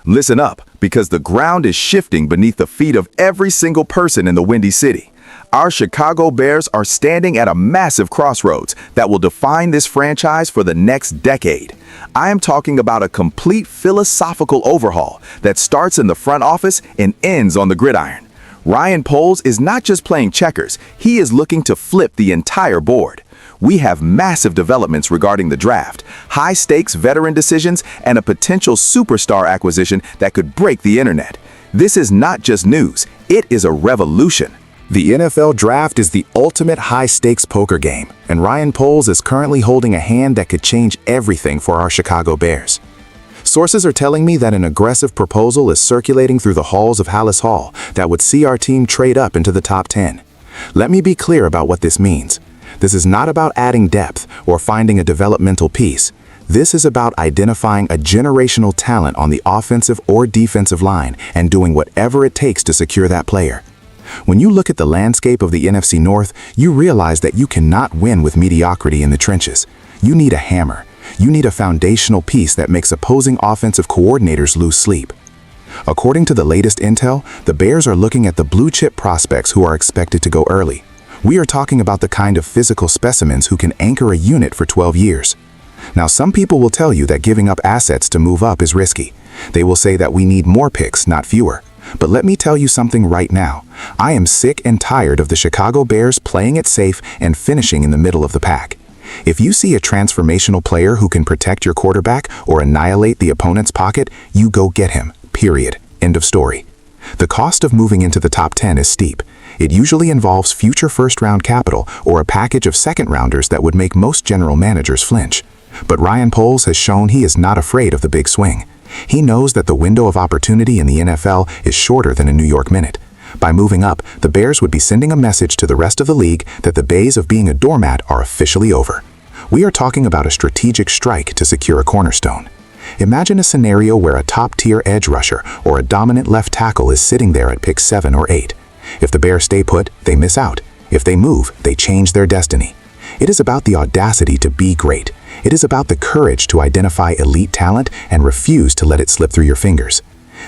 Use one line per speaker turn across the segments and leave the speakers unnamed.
Listen up, because the ground is shifting beneath the feet of every single person in the Windy City. Our Chicago Bears are standing at a massive crossroads that will define this franchise for the next decade. I am talking about a complete philosophical overhaul that starts in the front office and ends on the gridiron. Ryan Poles is not just playing checkers, he is looking to flip the entire board. We have massive developments regarding the draft, high-stakes veteran decisions, and a potential superstar acquisition that could break the internet. This is not just news, it is a revolution.
The NFL Draft is the ultimate high-stakes poker game, and Ryan Poles is currently holding a hand that could change everything for our Chicago Bears. Sources are telling me that an aggressive proposal is circulating through the halls of Hallis Hall that would see our team trade up into the top 10. Let me be clear about what this means. This is not about adding depth or finding a developmental piece. This is about identifying a generational talent on the offensive or defensive line and doing whatever it takes to secure that player. When you look at the landscape of the NFC North, you realize that you cannot win with mediocrity in the trenches. You need a hammer. You need a foundational piece that makes opposing offensive coordinators lose sleep. According to the latest intel, the Bears are looking at the blue-chip prospects who are expected to go early. We are talking about the kind of physical specimens who can anchor a unit for 12 years. Now, some people will tell you that giving up assets to move up is risky. They will say that we need more picks, not fewer. But let me tell you something right now. I am sick and tired of the Chicago Bears playing it safe and finishing in the middle of the pack. If you see a transformational player who can protect your quarterback or annihilate the opponent's pocket, you go get him. Period. End of story. The cost of moving into the top 10 is steep. It usually involves future first-round capital or a package of second-rounders that would make most general managers flinch. But Ryan Poles has shown he is not afraid of the big swing. He knows that the window of opportunity in the NFL is shorter than a New York minute. By moving up, the Bears would be sending a message to the rest of the league that the days of being a doormat are officially over. We are talking about a strategic strike to secure a cornerstone. Imagine a scenario where a top-tier edge rusher or a dominant left tackle is sitting there at pick 7 or 8. If the Bears stay put, they miss out. If they move, they change their destiny. It is about the audacity to be great. It is about the courage to identify elite talent and refuse to let it slip through your fingers.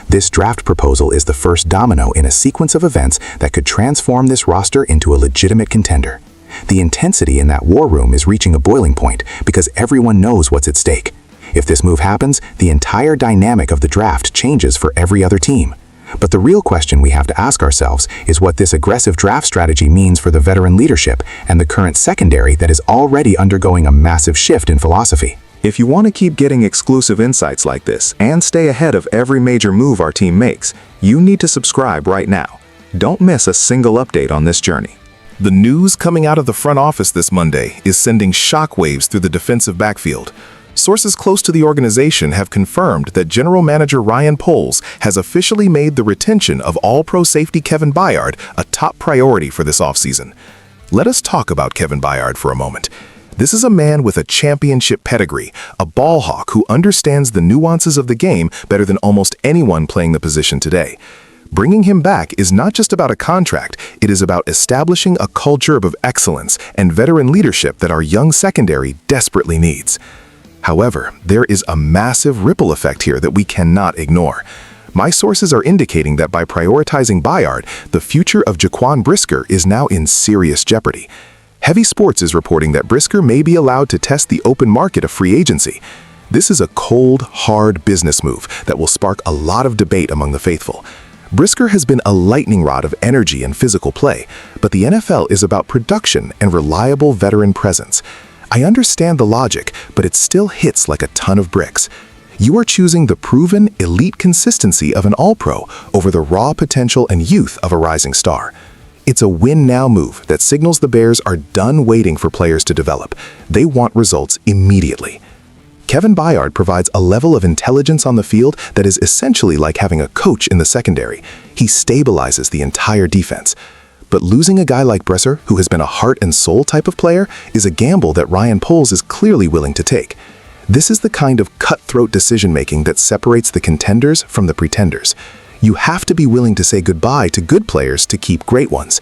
This draft proposal is the first domino in a sequence of events that could transform this roster into a legitimate contender. The intensity in that war room is reaching a boiling point because everyone knows what's at stake. If this move happens, the entire dynamic of the draft changes for every other team. But the real question we have to ask ourselves is what this aggressive draft strategy means for the veteran leadership and the current secondary that is already undergoing a massive shift in philosophy.
If you want to keep getting exclusive insights like this and stay ahead of every major move our team makes, you need to subscribe right now. Don't miss a single update on this journey. The news coming out of the front office this Monday is sending shockwaves through the defensive backfield. Sources close to the organization have confirmed that General Manager Ryan Poles has officially made the retention of All-Pro safety Kevin Byard a top priority for this offseason. Let us talk about Kevin Byard for a moment. This is a man with a championship pedigree, a ball hawk who understands the nuances of the game better than almost anyone playing the position today. Bringing him back is not just about a contract, it is about establishing a culture of excellence and veteran leadership that our young secondary desperately needs. However, there is a massive ripple effect here that we cannot ignore. My sources are indicating that by prioritizing Byard, the future of Jaquan Brisker is now in serious jeopardy. Heavy Sports is reporting that Brisker may be allowed to test the open market of free agency. This is a cold, hard business move that will spark a lot of debate among the faithful. Brisker has been a lightning rod of energy and physical play, but the NFL is about production and reliable veteran presence. I understand the logic, but it still hits like a ton of bricks. You are choosing the proven, elite consistency of an All-Pro over the raw potential and youth of a rising star. It's a win-now move that signals the Bears are done waiting for players to develop. They want results immediately. Kevin Byard provides a level of intelligence on the field that is essentially like having a coach in the secondary. He stabilizes the entire defense. But losing a guy like Brisker, who has been a heart and soul type of player, is a gamble that Ryan Poles is clearly willing to take. This is the kind of cutthroat decision-making that separates the contenders from the pretenders. You have to be willing to say goodbye to good players to keep great ones.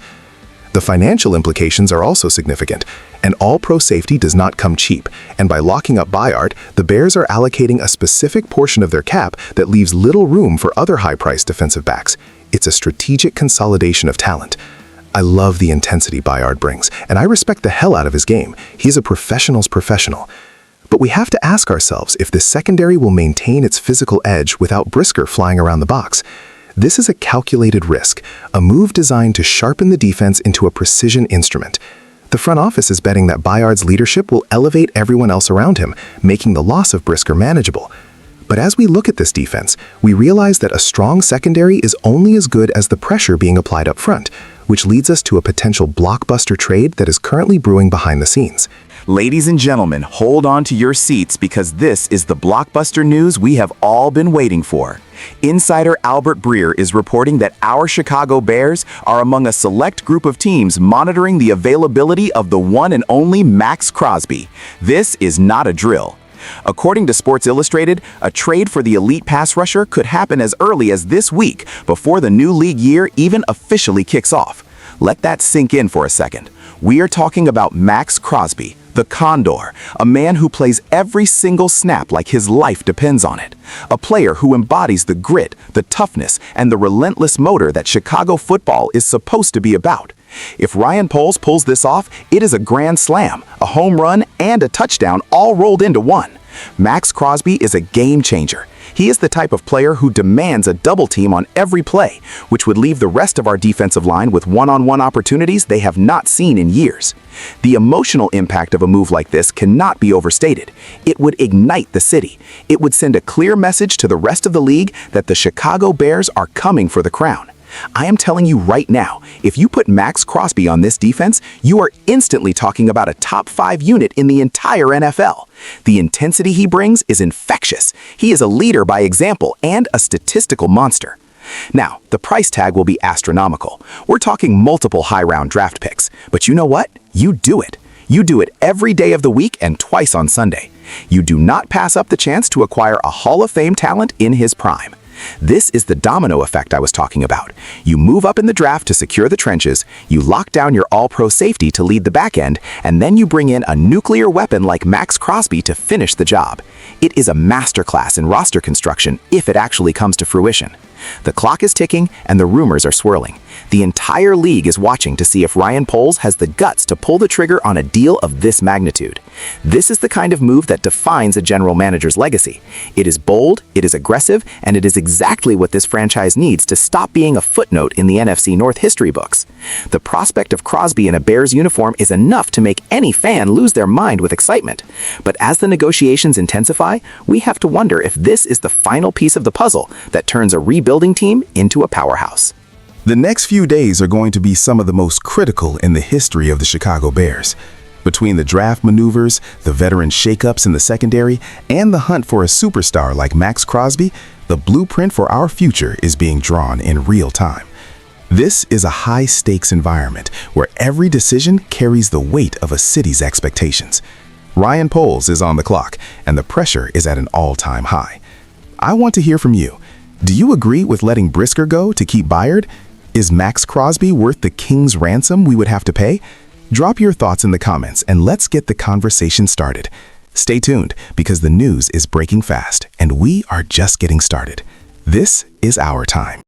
The financial implications are also significant. An all-pro safety does not come cheap, and by locking up Bayard, the Bears are allocating a specific portion of their cap that leaves little room for other high-priced defensive backs. It's a strategic consolidation of talent. I love the intensity Bayard brings, and I respect the hell out of his game. He's a professional's professional. But we have to ask ourselves if this secondary will maintain its physical edge without Brisker flying around the box. This is a calculated risk, a move designed to sharpen the defense into a precision instrument. The front office is betting that Bayard's leadership will elevate everyone else around him, making the loss of Brisker manageable. But as we look at this defense, we realize that a strong secondary is only as good as the pressure being applied up front, which leads us to a potential blockbuster trade that is currently brewing behind the scenes.
Ladies and gentlemen, hold on to your seats because this is the blockbuster news we have all been waiting for. Insider Albert Breer is reporting that our Chicago Bears are among a select group of teams monitoring the availability of the one and only Max Crosby. This is not a drill. According to Sports Illustrated, a trade for the elite pass rusher could happen as early as this week, before the new league year even officially kicks off. Let that sink in for a second. We are talking about Max Crosby, the Condor, a man who plays every single snap like his life depends on it. A player who embodies the grit, the toughness, and the relentless motor that Chicago football is supposed to be about. If Ryan Poles pulls this off, it is a grand slam, a home run, and a touchdown all rolled into one. Max Crosby is a game changer. He is the type of player who demands a double team on every play, which would leave the rest of our defensive line with one-on-one opportunities they have not seen in years. The emotional impact of a move like this cannot be overstated. It would ignite the city. It would send a clear message to the rest of the league that the Chicago Bears are coming for the crown. I am telling you right now, if you put Max Crosby on this defense, you are instantly talking about a top 5 unit in the entire NFL. The intensity he brings is infectious. He is a leader by example and a statistical monster. Now, the price tag will be astronomical. We're talking multiple high-round draft picks. But you know what? You do it. You do it every day of the week and twice on Sunday. You do not pass up the chance to acquire a Hall of Fame talent in his prime. This is the domino effect I was talking about. You move up in the draft to secure the trenches, you lock down your all-pro safety to lead the back end, and then you bring in a nuclear weapon like Max Crosby to finish the job. It is a masterclass in roster construction if it actually comes to fruition. The clock is ticking and the rumors are swirling. The entire league is watching to see if Ryan Poles has the guts to pull the trigger on a deal of this magnitude. This is the kind of move that defines a general manager's legacy. It is bold, it is aggressive, and it is exactly what this franchise needs to stop being a footnote in the NFC North history books. The prospect of Crosby in a Bears uniform is enough to make any fan lose their mind with excitement. But as the negotiations intensify, we have to wonder if this is the final piece of the puzzle that turns a rebuilding team into a powerhouse.
The next few days are going to be some of the most critical in the history of the Chicago Bears. Between the draft maneuvers, the veteran shakeups in the secondary, and the hunt for a superstar like Max Crosby, the blueprint for our future is being drawn in real time. This is a high-stakes environment where every decision carries the weight of a city's expectations. Ryan Poles is on the clock, and the pressure is at an all-time high. I want to hear from you. Do you agree with letting Brisker go to keep Bayard? Is Max Crosby worth the king's ransom we would have to pay? Drop your thoughts in the comments and let's get the conversation started. Stay tuned because the news is breaking fast and we are just getting started. This is our time.